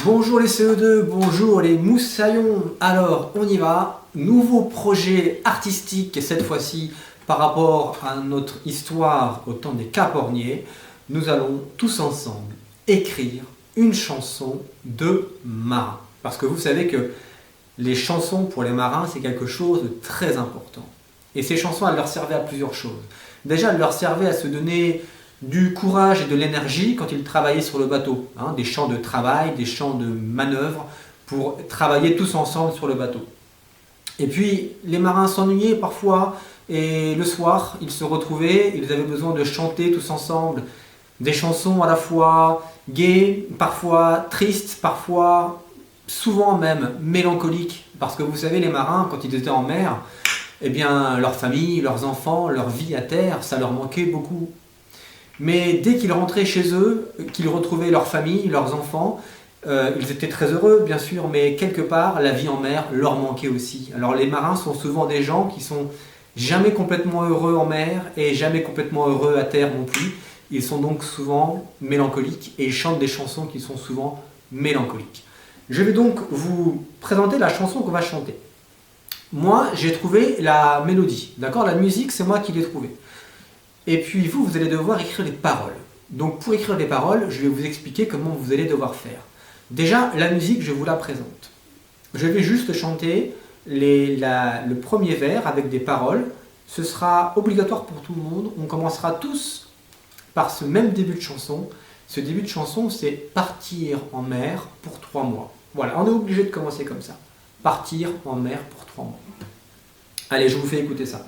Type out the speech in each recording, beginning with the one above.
Bonjour les CE2, bonjour les moussaillons. Alors, on y va. Nouveau projet artistique, cette fois-ci, par rapport à notre histoire au temps des Caporniers. Nous allons tous ensemble écrire une chanson de marin. Parce que vous savez que les chansons pour les marins, c'est quelque chose de très important. Et ces chansons, elles leur servaient à plusieurs choses. Déjà, elles leur servaient à se donner du courage et de l'énergie quand ils travaillaient sur le bateau. Des chants de travail, des chants de manœuvre pour travailler tous ensemble sur le bateau. Et puis, les marins s'ennuyaient parfois et le soir, ils se retrouvaient, ils avaient besoin de chanter tous ensemble des chansons à la fois gaies, parfois tristes, parfois, souvent même mélancoliques. Parce que vous savez, les marins, quand ils étaient en mer, eh bien, leur famille, leurs enfants, leur vie à terre, ça leur manquait beaucoup. Mais dès qu'ils rentraient chez eux, qu'ils retrouvaient leur famille, leurs enfants, ils étaient très heureux, bien sûr, mais quelque part, la vie en mer leur manquait aussi. Alors les marins sont souvent des gens qui sont jamais complètement heureux en mer et jamais complètement heureux à terre non plus. Ils sont donc souvent mélancoliques et ils chantent des chansons qui sont souvent mélancoliques. Je vais donc vous présenter la chanson qu'on va chanter. Moi, j'ai trouvé la mélodie, d'accord? La musique, c'est moi qui l'ai trouvée. Et puis vous allez devoir écrire les paroles. Donc pour écrire les paroles, je vais vous expliquer comment vous allez devoir faire. Déjà, la musique, je vous la présente. Je vais juste chanter le premier vers avec des paroles. Ce sera obligatoire pour tout le monde. On commencera tous par ce même début de chanson. Ce début de chanson, c'est « Partir en mer pour 3 mois ». Voilà, on est obligé de commencer comme ça. « Partir en mer pour 3 mois ». Allez, je vous fais écouter ça.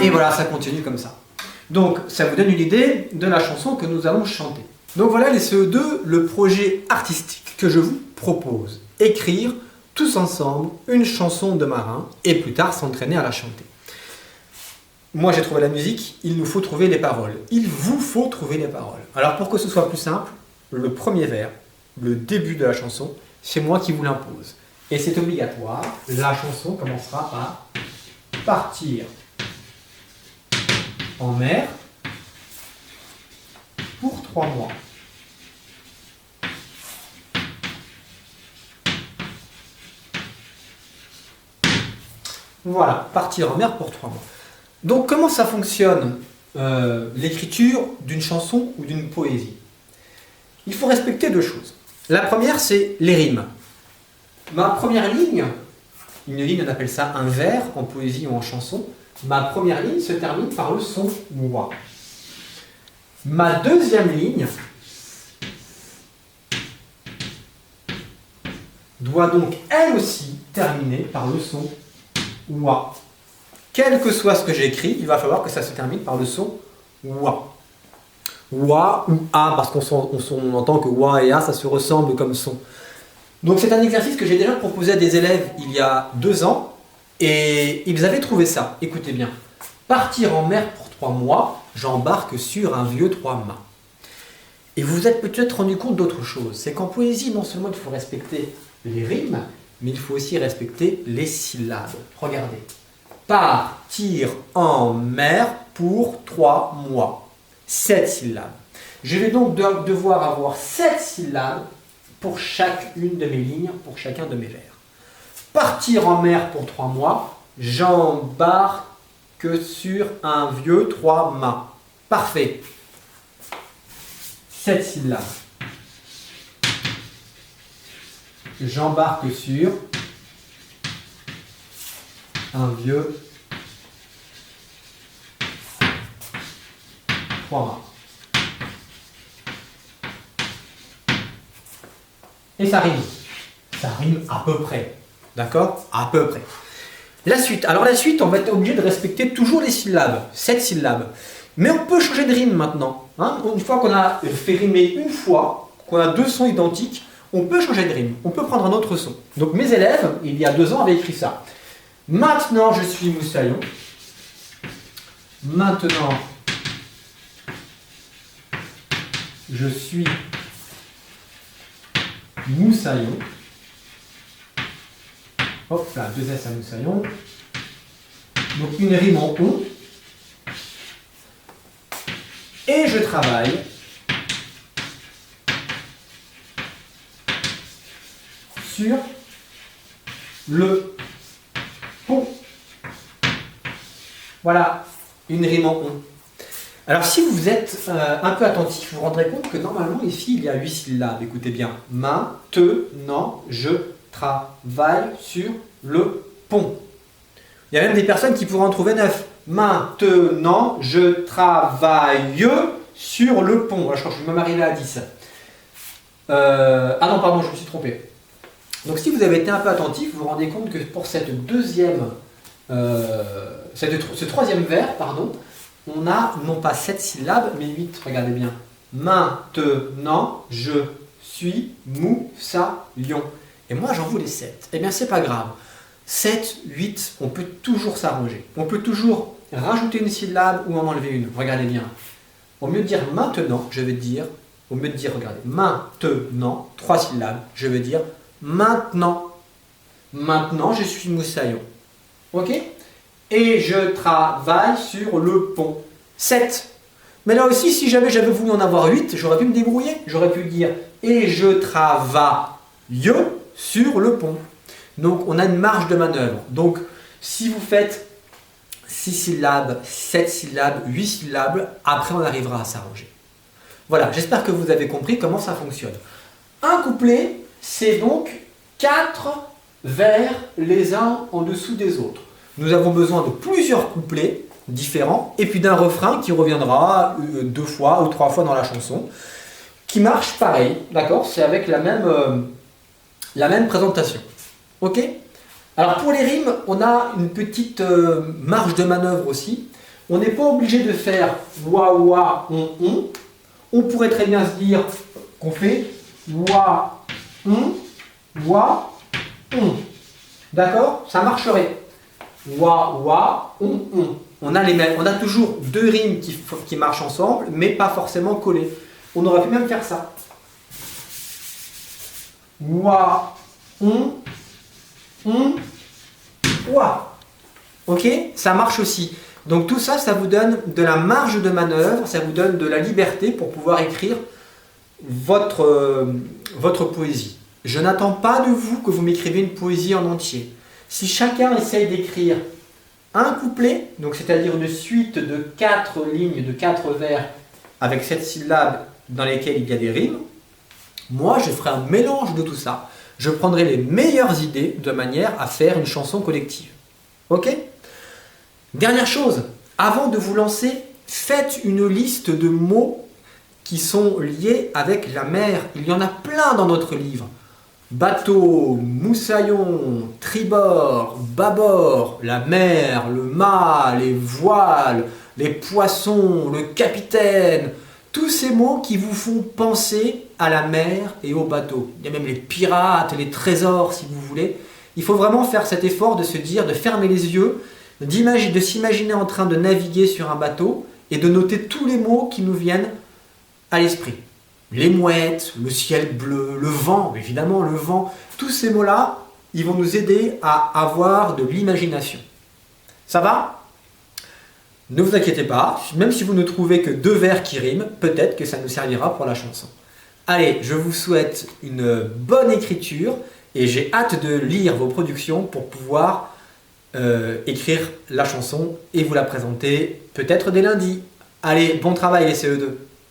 Et voilà, ça continue comme ça. Donc, ça vous donne une idée de la chanson que nous allons chanter. Donc voilà les CE2, le projet artistique que je vous propose. Écrire tous ensemble une chanson de marin et plus tard s'entraîner à la chanter. Moi j'ai trouvé la musique, il nous faut trouver les paroles. Il vous faut trouver les paroles. Alors pour que ce soit plus simple, le premier vers, le début de la chanson, c'est moi qui vous l'impose. Et c'est obligatoire, la chanson commencera par partir en mer pour 3 mois. Voilà, partir en mer pour 3 mois. Donc comment ça fonctionne l'écriture d'une chanson ou d'une poésie? Il faut respecter 2 choses. La première, c'est les rimes. Ma première ligne, une ligne on appelle ça un vers en poésie ou en chanson, ma première ligne se termine par le son wa. Ma deuxième ligne doit donc elle aussi terminer par le son wa. Quel que soit ce que j'écris, il va falloir que ça se termine par le son wa. Wa ou A, parce on entend que Wa et A, ça se ressemble comme son. Donc c'est un exercice que j'ai déjà proposé à des élèves il y a 2 ans, et ils avaient trouvé ça. Écoutez bien. Partir en mer pour 3 mois, j'embarque sur un vieux 3 mâts. Et vous vous êtes peut-être rendu compte d'autre chose. C'est qu'en poésie, non seulement il faut respecter les rimes, mais il faut aussi respecter les syllabes. Regardez. Partir en mer pour 3 mois. 7 syllabes. Je vais donc devoir avoir 7 syllabes pour chacune de mes lignes, pour chacun de mes vers. Partir en mer pour 3 mois, j'embarque sur un vieux 3 mâts. Parfait. 7 syllabes. J'embarque sur un vieux 3 mâts. Et ça rime. Ça rime à peu près. D'accord? À peu près. La suite. Alors la suite, on va être obligé de respecter toujours les syllabes. 7 syllabes. Mais on peut changer de rime maintenant. Hein? Une fois qu'on a fait rimer une fois, qu'on a 2 sons identiques, on peut changer de rime. On peut prendre un autre son. Donc mes élèves, il y a 2 ans, avaient écrit ça. Maintenant, je suis moussaillon. Maintenant, je suis moussaillon. Hop là, 2 S à moussaillon. Donc une rime en on. Et je travaille sur le pont. Voilà, une rime en on. Alors si vous êtes un peu attentif, vous vous rendrez compte que normalement ici il y a 8 syllabes. Écoutez bien. Maintenant, je travaille sur le pont. Il y a même des personnes qui pourraient en trouver 9. Maintenant, je travaille sur le pont. Je crois que je vais même arriver à 10. Ah non, pardon, je me suis trompé. Donc si vous avez été un peu attentif, vous vous rendez compte que pour ce troisième vers, pardon, on a non pas 7 syllabes, mais 8. Regardez bien. Maintenant, je suis moussaillon. Et moi, j'en voulais 7. Eh bien, c'est pas grave. 7, 8, on peut toujours s'arranger. On peut toujours rajouter une syllabe ou en enlever une. Regardez bien. Au mieux de dire maintenant, je vais dire, au mieux de dire, regardez, maintenant, 3 syllabes, je vais dire maintenant. Maintenant, je suis moussaillon. Ok? Et je travaille sur le pont. 7. Mais là aussi, si jamais j'avais voulu en avoir 8, j'aurais pu me débrouiller. J'aurais pu dire et je travaille sur le pont. Donc, on a une marge de manœuvre. Donc, si vous faites 6 syllabes, 7 syllabes, 8 syllabes, après on arrivera à s'arranger. Voilà, j'espère que vous avez compris comment ça fonctionne. Un couplet, c'est donc 4 vers les uns en dessous des autres. Nous avons besoin de plusieurs couplets différents et puis d'un refrain qui reviendra 2 fois ou 3 fois dans la chanson, qui marche pareil, d'accord? C'est avec la même présentation. Ok? Alors pour les rimes, on a une petite marge de manœuvre aussi. On n'est pas obligé de faire wa, wa, on. On pourrait très bien se dire qu'on fait wa, wa, on. D'accord? Ça marcherait. Wa, wa, on. On a toujours 2 rimes qui marchent ensemble, mais pas forcément collées. On aurait pu même faire ça. Wa, on, wa. Ok? Ça marche aussi. Donc tout ça, ça vous donne de la marge de manœuvre, ça vous donne de la liberté pour pouvoir écrire votre poésie. Je n'attends pas de vous que vous m'écriviez une poésie en entier. Si chacun essaye d'écrire un couplet, donc c'est-à-dire une suite de 4 lignes, de 4 vers, avec 7 syllabes dans lesquelles il y a des rimes, moi je ferai un mélange de tout ça. Je prendrai les meilleures idées de manière à faire une chanson collective. Ok? Dernière chose, avant de vous lancer, faites une liste de mots qui sont liés avec la mer. Il y en a plein dans notre livre. Bateau, moussaillon, tribord, bâbord, la mer, le mât, les voiles, les poissons, le capitaine. tous ces mots qui vous font penser à la mer et au bateau. Il y a même les pirates, les trésors si vous voulez. Il faut vraiment faire cet effort de se dire, de fermer les yeux, de s'imaginer en train de naviguer sur un bateau et de noter tous les mots qui nous viennent à l'esprit. Les mouettes, le ciel bleu, le vent, évidemment le vent, tous ces mots-là, ils vont nous aider à avoir de l'imagination. Ça va ? Ne vous inquiétez pas, même si vous ne trouvez que 2 vers qui riment, peut-être que ça nous servira pour la chanson. Allez, je vous souhaite une bonne écriture et j'ai hâte de lire vos productions pour pouvoir écrire la chanson et vous la présenter peut-être dès lundi. Allez, bon travail les CE2.